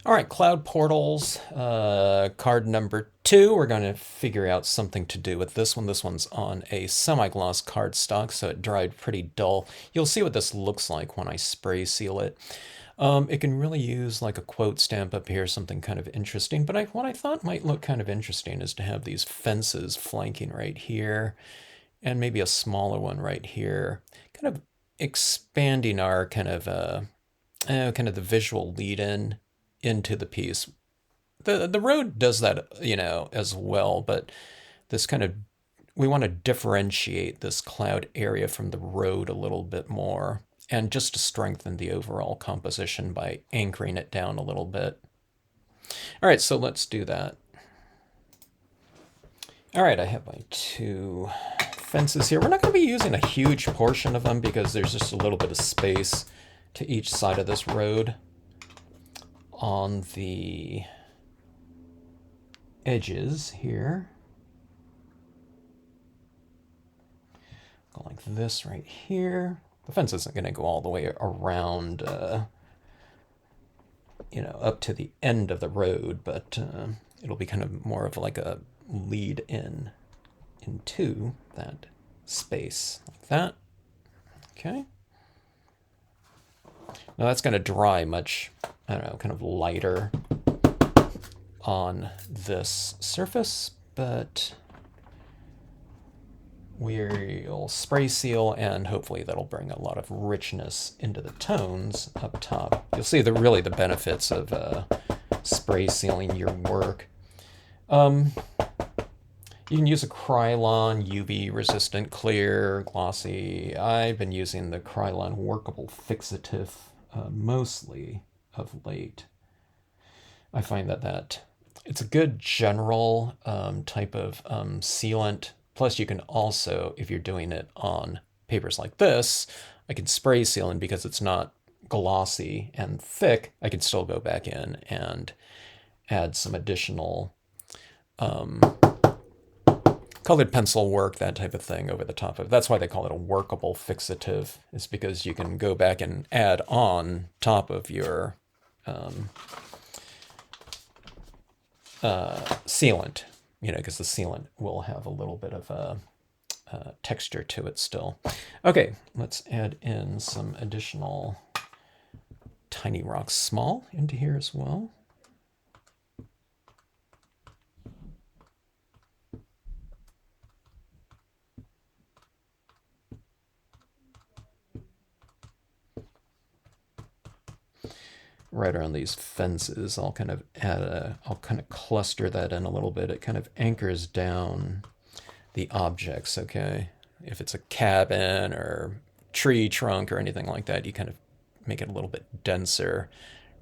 All right, cloud portals, card number 2. We're going to figure out something to do with this one. This one's on a semi-gloss cardstock, so it dried pretty dull. You'll see what this looks like when I spray seal it. It can really use like a quote stamp up here, something kind of interesting. But what I thought might look kind of interesting is to have these fences flanking right here, and maybe a smaller one right here, kind of expanding our kind of the visual lead in into the piece. The road does that, as well, but this kind of we want to differentiate this cloud area from the road a little bit more, and just to strengthen the overall composition by anchoring it down a little bit. All right, so let's do that. All right, I have my 2 fences here. We're not going to be using a huge portion of them because there's just a little bit of space to each side of this road on the edges here. Go like this right here. The fence isn't going to go all the way around, up to the end of the road, but it'll be kind of more of like a lead in into that space, like that. Okay. Now that's going to dry much, I don't know, kind of lighter on this surface, but we'll spray seal, and hopefully that'll bring a lot of richness into the tones up top. You'll see really the benefits of spray sealing your work. You can use a Krylon UV resistant clear glossy. I've been using the Krylon workable fixative mostly of late. I find that it's a good general type of sealant. Plus, you can also, if you're doing it on papers like this, I can spray seal, and because it's not glossy and thick, I can still go back in and add some additional colored pencil work, that type of thing over the top of it. That's why they call it a workable fixative, is because you can go back and add on top of your sealant, because the sealant will have a little bit of a texture to it still. Okay, let's add in some additional tiny rocks small into here as well. Right around these fences, I'll kind of cluster that in a little bit. It kind of anchors down the objects, okay? If it's a cabin or tree trunk or anything like that, you kind of make it a little bit denser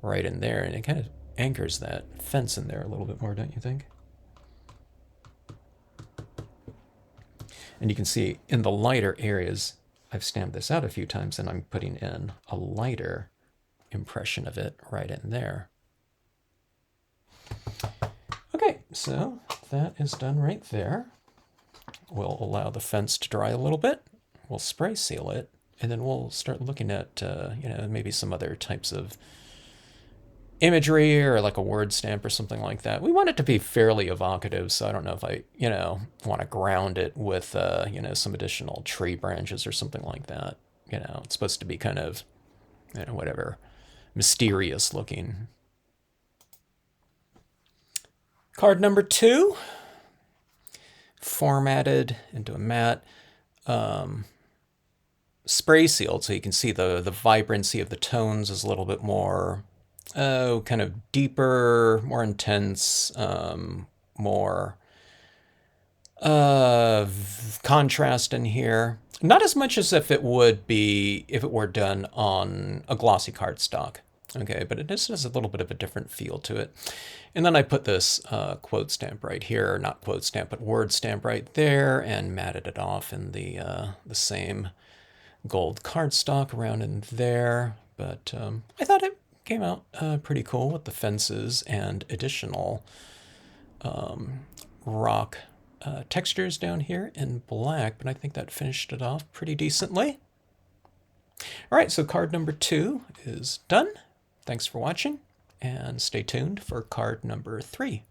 right in there, and it kind of anchors that fence in there a little bit more, don't you think? And you can see in the lighter areas, I've stamped this out a few times, and I'm putting in a lighter impression of it right in there. Okay, so that is done right there. We'll allow the fence to dry a little bit. We'll spray seal it, and then we'll start looking at, maybe some other types of imagery or like a word stamp or something like that. We want it to be fairly evocative, so I don't know if I, want to ground it with, some additional tree branches or something like that. It's supposed to be kind of, whatever, mysterious looking. Card number 2, formatted into a matte, spray sealed, so you can see the vibrancy of the tones is a little bit more, kind of deeper, more intense, more contrast in here. Not as much as if it would be if it were done on a glossy cardstock. Okay, but it just has a little bit of a different feel to it. And then I put this quote stamp right here, not quote stamp, but word stamp right there, and matted it off in the same gold cardstock around in there. But I thought it came out pretty cool with the fences and additional rock textures down here in black, but I think that finished it off pretty decently. All right, so card number 2 is done. Thanks for watching, and stay tuned for card number 3.